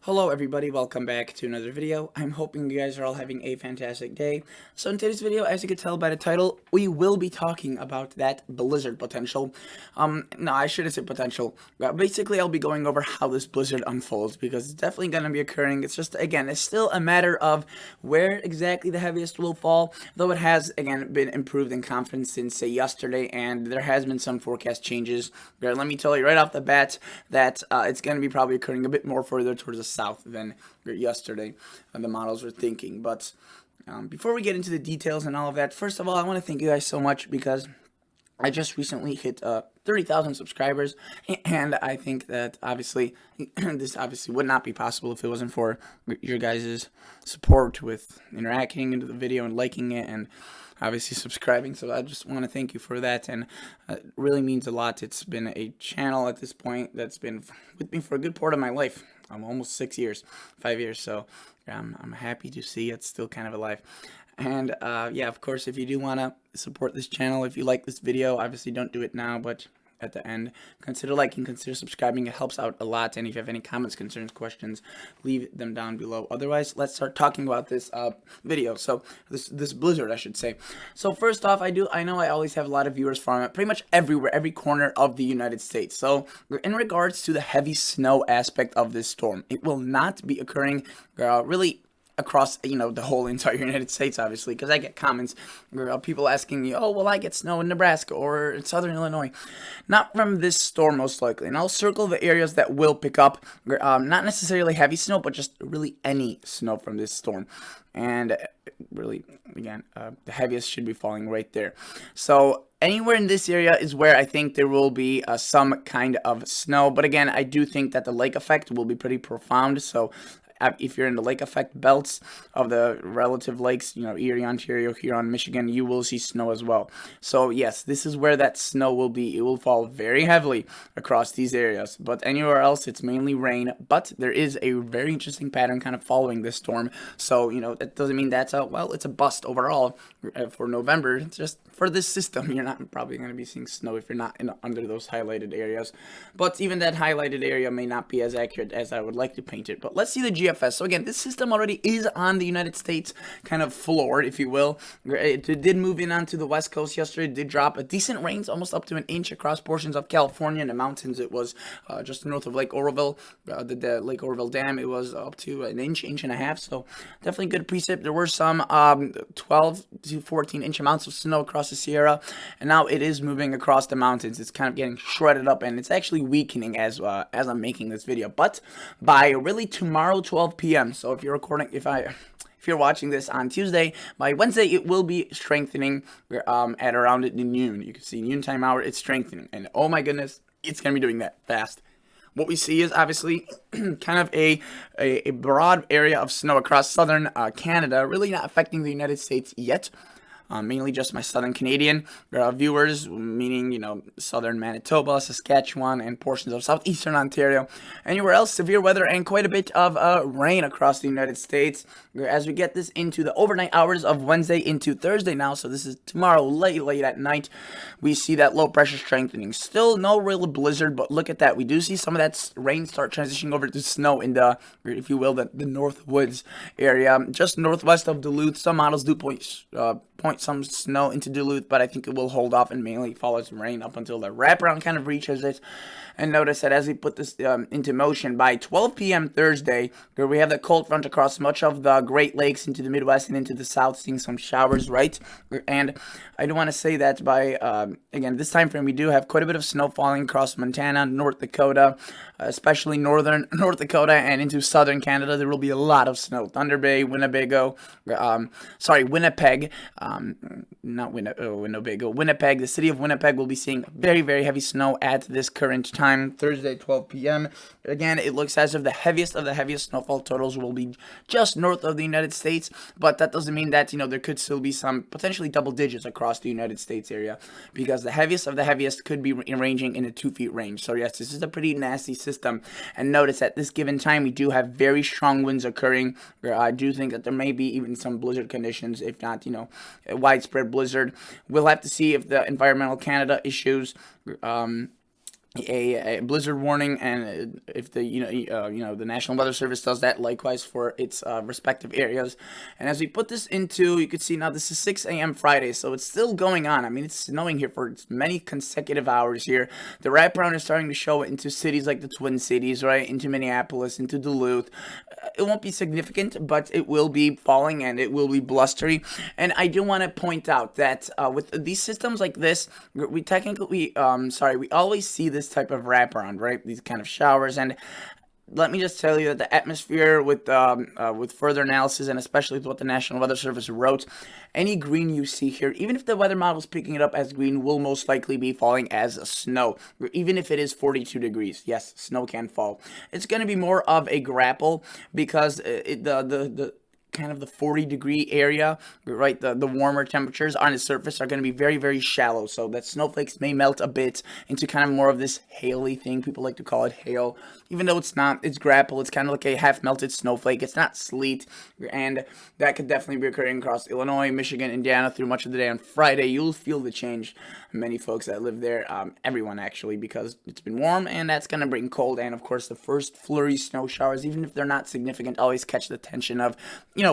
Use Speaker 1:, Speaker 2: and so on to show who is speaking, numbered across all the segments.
Speaker 1: Hello everybody, welcome back to another video. I'm hoping you guys are all having a fantastic day. So in today's video, as you can tell by the title, we will be talking about that blizzard potential. No, I shouldn't say potential. Basically, I'll be going over how this blizzard unfolds because it's definitely going to be occurring. It's just, again, it's still a matter of where exactly the heaviest will fall, though it has, again, been improved in confidence since, say, yesterday, and there has been some forecast changes. Let me tell you right off the bat that it's going to be probably occurring a bit more further towards the south than yesterday the models were thinking. But before we get into the details and all of that, first of all, I want to thank you guys so much because I just recently hit 30,000 subscribers, and I think that obviously this obviously would not be possible if it wasn't for your guys' support with interacting into the video and liking it and obviously subscribing. So I just want to thank you for that, and it really means a lot. It's been a channel at this point that's been with me for a good part of my life. Almost 6 years, 5 years. So I'm happy to see it's still kind of alive. And yeah, of course, if you do want to support this channel, if you like this video, obviously don't do it now, but at the end, consider liking, consider subscribing. It helps out a lot. And if you have any comments, concerns, questions, leave them down below. Otherwise, let's start talking about this video. So this blizzard, I should say. So first off, I know I always have a lot of viewers from pretty much everywhere, every corner of the United States. So in regards to the heavy snow aspect of this storm, it will not be occurring really across, the whole entire United States, obviously, because I get comments, people asking me, oh, will I get snow in Nebraska or in southern Illinois? Not from this storm, most likely. And I'll circle the areas that will pick up, not necessarily heavy snow, but just really any snow from this storm. And really, again, the heaviest should be falling right there. So anywhere in this area is where I think there will be some kind of snow. But again, I do think that the lake effect will be pretty profound. So if you're in the lake effect belts of the relative lakes, Erie, Ontario, Huron, Michigan, you will see snow as well. So yes, this is where that snow will be. It will fall very heavily across these areas, but anywhere else it's mainly rain. But there is a very interesting pattern kind of following this storm. So that doesn't mean that's it's a bust overall for November. It's just for this system, you're not probably going to be seeing snow if you're not under those highlighted areas. But even that highlighted area may not be as accurate as I would like to paint it. But let's see the GFS. So again, this system already is on the United States kind of floor, if you will. It did move in onto the west coast yesterday. It did drop a decent rains, almost up to an inch across portions of California and the mountains. It was just north of Lake Oroville, the Lake Oroville Dam. It was up to an inch and a half. So definitely good precip. There were some 12 to 14 inch amounts of snow across the Sierra, and now it is moving across the mountains. It's kind of getting shredded up, and it's actually weakening as I'm making this video. But by really tomorrow 12 p.m. so if you're recording, if you're watching this on Tuesday, by Wednesday it will be strengthening at around noon. You can see noontime hour, it's strengthening, and oh my goodness, it's gonna be doing that fast. What we see is obviously kind of a broad area of snow across southern Canada, really not affecting the United States yet. Mainly just my southern Canadian viewers, meaning, southern Manitoba, Saskatchewan, and portions of southeastern Ontario. Anywhere else, severe weather and quite a bit of rain across the United States. As we get this into the overnight hours of Wednesday into Thursday now, so this is tomorrow late at night, we see that low pressure strengthening. Still no real blizzard, but look at that. We do see some of that rain start transitioning over to snow in the, if you will, the North Woods area, just northwest of Duluth. Some models do point some snow into Duluth, but I think it will hold off and mainly follow some rain up until the wraparound kind of reaches it. And notice that as we put this into motion, by 12 p.m. Thursday, where we have the cold front across much of the Great Lakes into the Midwest and into the South, seeing some showers, right? And I do want to say that by, again, this time frame, we do have quite a bit of snow falling across Montana, North Dakota, especially northern North Dakota and into southern Canada. There will be a lot of snow. Thunder Bay, Winnebago, Winnipeg, not Winnebago, Winnipeg. The city of Winnipeg will be seeing very, very heavy snow at this current time, Thursday, 12 p.m. Again, it looks as if the heaviest of the heaviest snowfall totals will be just north of the United States, but that doesn't mean that, there could still be some potentially double digits across the United States area, because the heaviest of the heaviest could be ranging in a 2 feet range. So yes, this is a pretty nasty system. And notice at this given time, we do have very strong winds occurring. I do think that there may be even some blizzard conditions, if not, a widespread blizzard. We'll have to see if the Environmental Canada issues a blizzard warning, and if the the National Weather Service does that likewise for its respective areas. And as we put this into, you can see now this is 6 a.m. Friday, so it's still going on. I mean, it's snowing here for many consecutive hours here. The wraparound is starting to show into cities like the Twin Cities, right, into Minneapolis, into Duluth. It won't be significant, but it will be falling and it will be blustery. And I do want to point out that with these systems like this, we technically, we always see this type of wraparound, right? These kind of showers. And let me just tell you that the atmosphere, with further analysis and especially with what the National Weather Service wrote, any green you see here, even if the weather model is picking it up as green, will most likely be falling as snow, even if it is 42 degrees. Yes, snow can fall. It's going to be more of a grapple because the kind of the 40-degree area, right? The warmer temperatures on the surface are going to be very, very shallow, so that snowflakes may melt a bit into kind of more of this haily thing. People like to call it hail, even though it's not. It's grapple. It's kind of like a half-melted snowflake. It's not sleet, and that could definitely be occurring across Illinois, Michigan, Indiana through much of the day on Friday. You'll feel the change. Many folks that live there, everyone actually, because it's been warm, and that's going to bring cold. And of course, the first flurry snow showers, even if they're not significant, always catch the attention of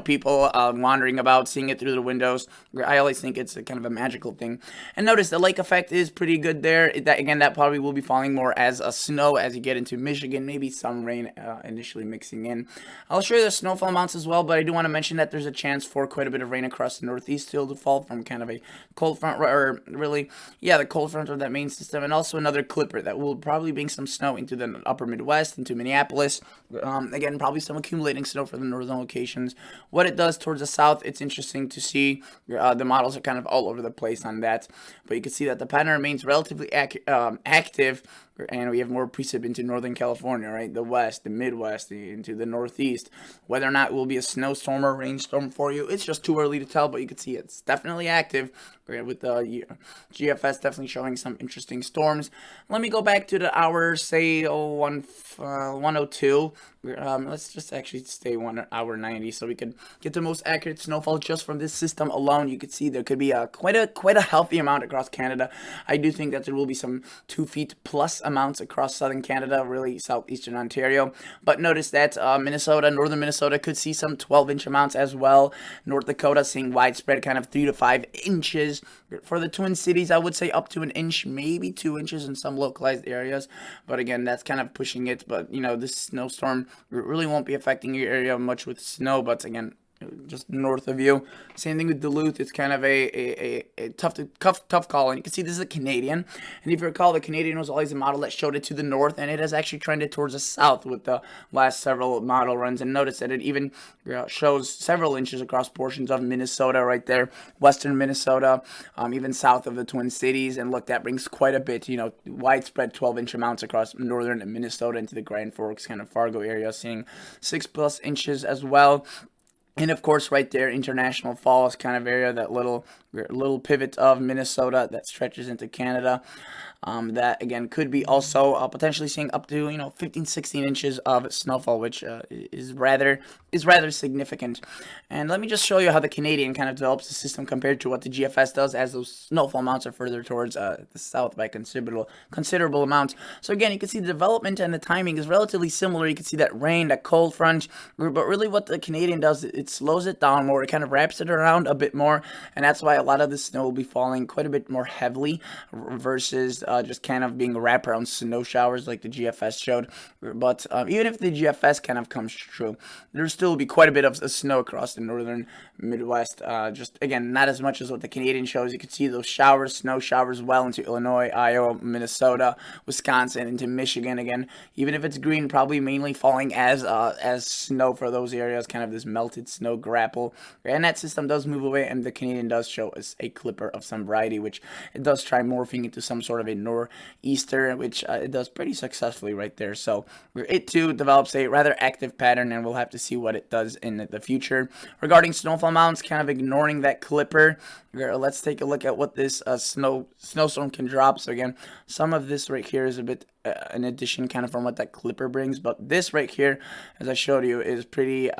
Speaker 1: people wandering about, seeing it through the windows. I always think it's a kind of a magical thing. And notice the lake effect is pretty good there. That probably will be falling more as a snow as you get into Michigan. Maybe some rain initially mixing in. I'll show you the snowfall amounts as well, but I do want to mention that there's a chance for quite a bit of rain across the northeast still to fall from kind of a cold front, or really, yeah, the cold front of that main system, and also another clipper that will probably bring some snow into the upper Midwest, into Minneapolis. Again, probably some accumulating snow for the northern locations. What it does towards the south, it's interesting to see. The models are kind of all over the place on that, but you can see that the pattern remains relatively active, and we have more precip into Northern California, right? The West, the Midwest, into the Northeast. Whether or not it will be a snowstorm or rainstorm for you, it's just too early to tell, but you can see it's definitely active, with the GFS definitely showing some interesting storms. Let me go back to the hour, say 102. Let's just actually stay 1 hour 90 so we could get the most accurate snowfall just from this system alone. You could see there could be quite a healthy amount across Canada. I do think that there will be some 2 feet plus amounts across southern Canada, really southeastern Ontario. But notice that Minnesota, northern Minnesota could see some 12-inch amounts as well. North Dakota seeing widespread kind of 3 to 5 inches. For the Twin Cities, I would say up to an inch, maybe 2 inches in some localized areas. But again, that's kind of pushing it. But this snowstorm really won't be affecting your area much with snow. But again, just north of you. Same thing with Duluth. It's kind of a tough call. And you can see this is a Canadian. And if you recall, the Canadian was always a model that showed it to the north, and it has actually trended towards the south with the last several model runs. And notice that it even shows several inches across portions of Minnesota right there, western Minnesota, even south of the Twin Cities. And look, that brings quite a bit, widespread 12-inch amounts across northern Minnesota into the Grand Forks, kind of Fargo area, seeing 6+ inches as well. And of course, right there, International Falls kind of area, that little pivot of Minnesota that stretches into Canada. That again could be also potentially seeing up to 15-16 inches of snowfall, which is rather significant. And let me just show you how the Canadian kind of develops the system compared to what the GFS does, as those snowfall amounts are further towards the south by considerable amounts. So again, you can see the development and the timing is relatively similar. You can see that rain, that cold front, but really what the Canadian does, it slows it down more. It kind of wraps it around a bit more, and that's why a lot of the snow will be falling quite a bit more heavily versus just kind of being wraparound snow showers like the GFS showed. But even if the GFS kind of comes true, there still will be quite a bit of snow across the northern Midwest. Just again, not as much as what the Canadian shows. You can see those snow showers well into Illinois, Iowa, Minnesota, Wisconsin, into Michigan. Again, even if it's green, probably mainly falling as snow for those areas, kind of this melted snow grapple. And that system does move away, and the Canadian does show us a clipper of some variety, which it does try morphing into some sort of a nor'easter, which it does pretty successfully right there. So it too develops a rather active pattern, and we'll have to see what it does in the future. Regarding snowfall amounts, kind of ignoring that clipper, let's take a look at what this snowstorm can drop. So again, some of this right here is a bit an addition kind of from what that clipper brings. But this right here, as I showed you, is pretty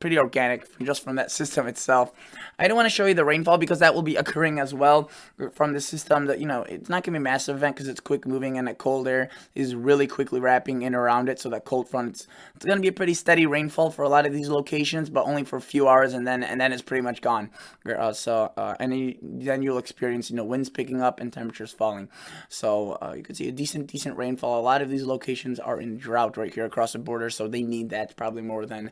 Speaker 1: organic just from that system itself. I don't want to show you the rainfall because that will be occurring as well from the system. That, you know, it's not gonna be a massive event because it's quick moving and that cold air is really quickly wrapping in around it. So that cold front, it's gonna be a pretty steady rainfall for a lot of these locations, but only for a few hours, and then it's pretty much gone. And then you'll experience, you know, winds picking up and temperatures falling. So you can see a decent rainfall. A lot of these locations are in drought right here across the border, so they need that probably more than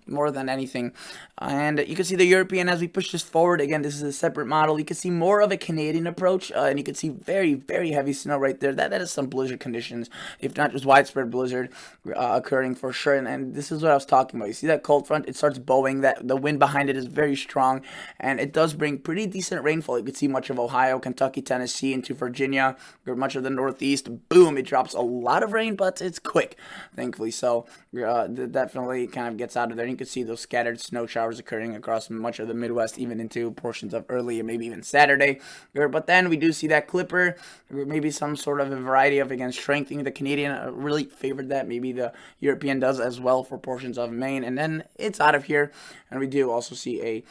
Speaker 1: more than anything. And you can see the European, as we push this forward, again, this is a separate model. You can see more of a Canadian approach, and you can see very heavy snow right there. That is some blizzard conditions, if not just widespread blizzard occurring for sure. And this is what I was talking about. You see that cold front, it starts bowing, that the wind behind it is very strong, and it does bring pretty decent rainfall. You can see much of Ohio, Kentucky, Tennessee, into Virginia, or much of the Northeast. Boom, it drops a lot of rain, but it's quick, thankfully. So definitely kind of gets out of there. You can see those scattered snow showers occurring across much of the Midwest, even into portions of early and maybe even Saturday. But then we do see that clipper, maybe some sort of a variety of, again, strengthening. The Canadian really favored that. Maybe the European does as well for portions of Maine. And then it's out of here. And we do also see a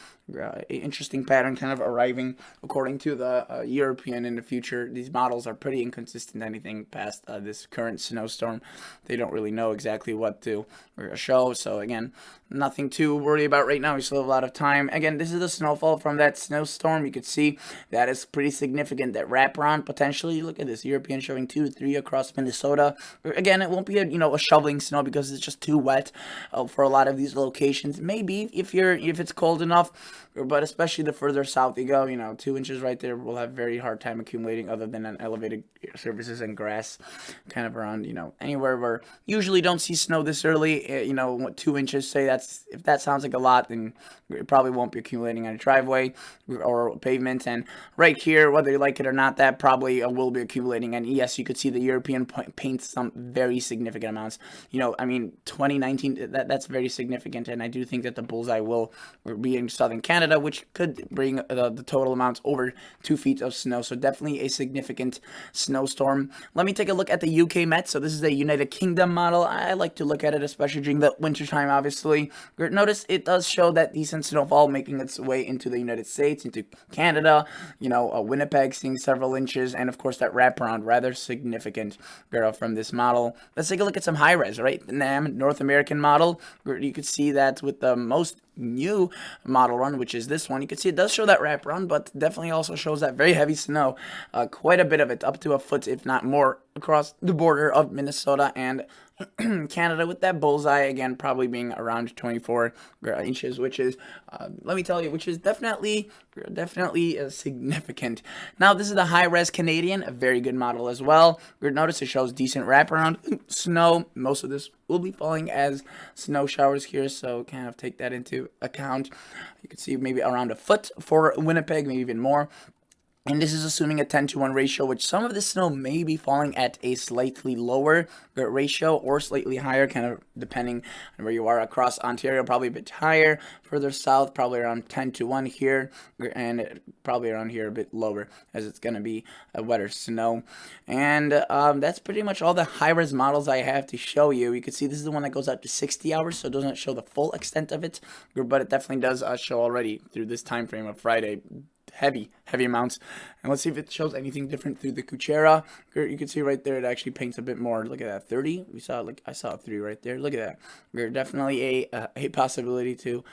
Speaker 1: interesting pattern kind of arriving according to the European in the future. These models are pretty inconsistent. Anything past this current snowstorm, they don't really know exactly what to show. So again, nothing to worry about right now. We still have a lot of time. Again, this is the snowfall from that snowstorm. You can see that is pretty significant. That wraparound potentially. Look at this, European showing 2 to 3 across Minnesota. Again, it won't be a shoveling snow because it's just too wet for a lot of these locations. Maybe if it's cold enough, but especially the further south you go, 2 inches right there will have very hard time accumulating, other than on elevated surfaces and grass, kind of around anywhere where usually don't see snow this early. 2 inches, say if that sounds like a lot, then it probably won't be accumulating on a driveway or pavement. And right here, whether you like it or not, that probably will be accumulating. And yes, you could see the European paints some very significant amounts. 2019, that's very significant. And I do think that the bullseye will be in southern Canada, which could bring the total amounts over 2 feet of snow. So definitely a significant snowstorm. Let me take a look at the UK Met. So this is a United Kingdom model. I like to look at it, especially during the winter time, obviously. Notice it does show that decent snowfall making its way into the United States, into Canada. Winnipeg seeing several inches, and of course that wraparound, rather significant from this model. Let's take a look at some high res, right? The NAM North American model. You could see that with the most new model run, which is this one, you can see it does show that wraparound, but definitely also shows that very heavy snow, quite a bit of it, up to a foot if not more, across the border of Minnesota and Canada, with that bullseye again probably being around 24 inches, which is let me tell you, which is definitely significant. Now this is the high-res Canadian, a very good model as well. Notice it shows decent wraparound snow. Most of this will be falling as snow showers here, so kind of take that into account. You can see maybe around a foot for Winnipeg, maybe even more. And this is assuming a 10-to-1 ratio, which some of the snow may be falling at a slightly lower ratio or slightly higher, kind of depending on where you are. Across Ontario, probably a bit higher. Further south, probably around 10-to-1 here, and probably around here a bit lower, as it's going to be a wetter snow. And that's pretty much all the high-res models I have to show you. You can see this is the one that goes out to 60 hours, so it doesn't show the full extent of it, but it definitely does show already through this time frame of Friday. Heavy amounts. And let's see if it shows anything different through the Kuchera. You can see right there, it actually paints a bit more. Look at that, 30. I saw a 3 right there. Look at that. There's definitely a possibility to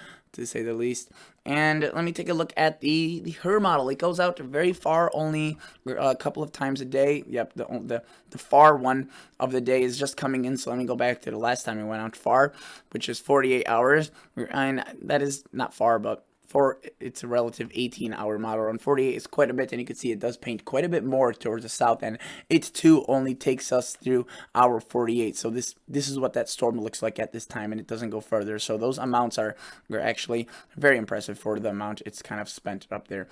Speaker 1: say the least. And let me take a look at the HER model. It goes out very far, only a couple of times a day. Yep, the far one of the day is just coming in. So let me go back to the last time we went out far, which is 48 hours. And that is not far, but for it's a relative 18-hour model. On 48 is quite a bit, and you can see it does paint quite a bit more towards the south, and it too only takes us through hour 48. So this is what that storm looks like at this time, and it doesn't go further. So those amounts are actually very impressive for the amount it's kind of spent up there.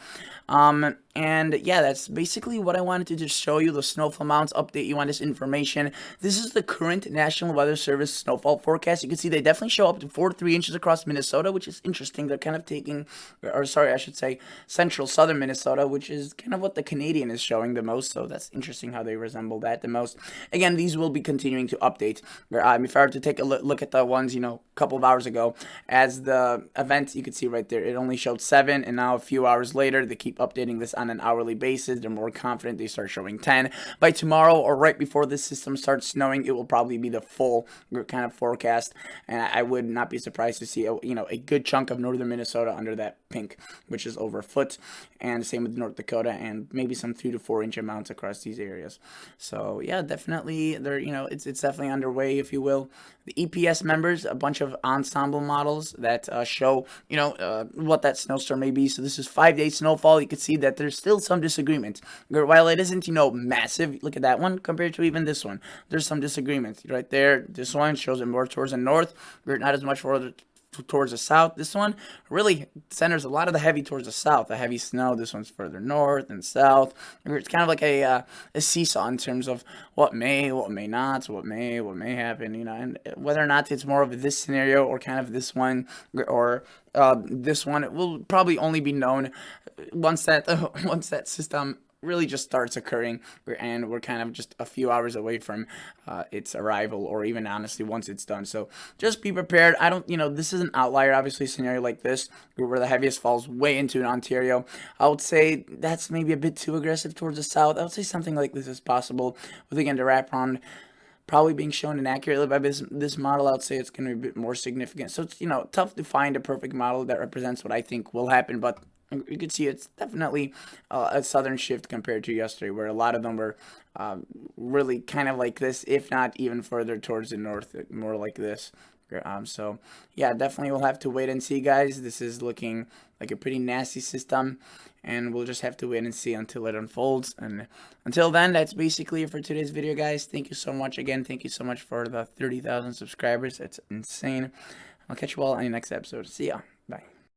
Speaker 1: And yeah, that's basically what I wanted to just show you, the snowfall amounts, update you on this information. This is the current National Weather Service snowfall forecast. You can see they definitely show up to 4 to 3 inches across Minnesota, which is interesting. They're kind of taking or sorry, I should say central southern Minnesota, which is kind of what the Canadian is showing the most. So that's interesting how they resemble that the most. Again, these will be continuing to update. If I were to take a look at the ones, a couple of hours ago, as the event, you can see right there, it only showed 7, and now a few hours later, they keep updating this on an hourly basis. They're more confident. They start showing 10. By tomorrow or right before this system starts snowing, it will probably be the full kind of forecast, and I would not be surprised to see a good chunk of northern Minnesota under that pink, which is over a foot, and same with North Dakota, and maybe some 2 to 4 inch amounts across these areas. So yeah, definitely there. It's definitely underway, if you will. The EPS members, a bunch of ensemble models that show what that snowstorm may be. So this is 5-day snowfall. You can see that there's still some disagreement. While it isn't massive, look at that one compared to even this one. There's some disagreements right there. This one shows it more towards the north, not as much further towards the south. This one really centers a lot of the heavy towards the south, the heavy snow. This one's further north and south. It's kind of like a seesaw in terms of what may not, what may happen, and whether or not it's more of this scenario or kind of this one or this one. It will probably only be known once that system really just starts occurring, and we're kind of just a few hours away from its arrival, or even honestly once it's done. So just be prepared. I don't, this is an outlier, obviously, scenario like this where the heaviest falls way into Ontario. I would say that's maybe a bit too aggressive towards the south. I would say something like this is possible, with again the wraparound probably being shown inaccurately by this model. I would say it's going to be a bit more significant. So it's tough to find a perfect model that represents what I think will happen, but you can see it's definitely a southern shift compared to yesterday, where a lot of them were really kind of like this, if not even further towards the north, more like this. So yeah, definitely we'll have to wait and see, guys. This is looking like a pretty nasty system, and we'll just have to wait and see until it unfolds. And until then, that's basically it for today's video, guys. Thank you so much again. Thank you so much for the 30,000 subscribers. That's insane. I'll catch you all on the next episode. See ya.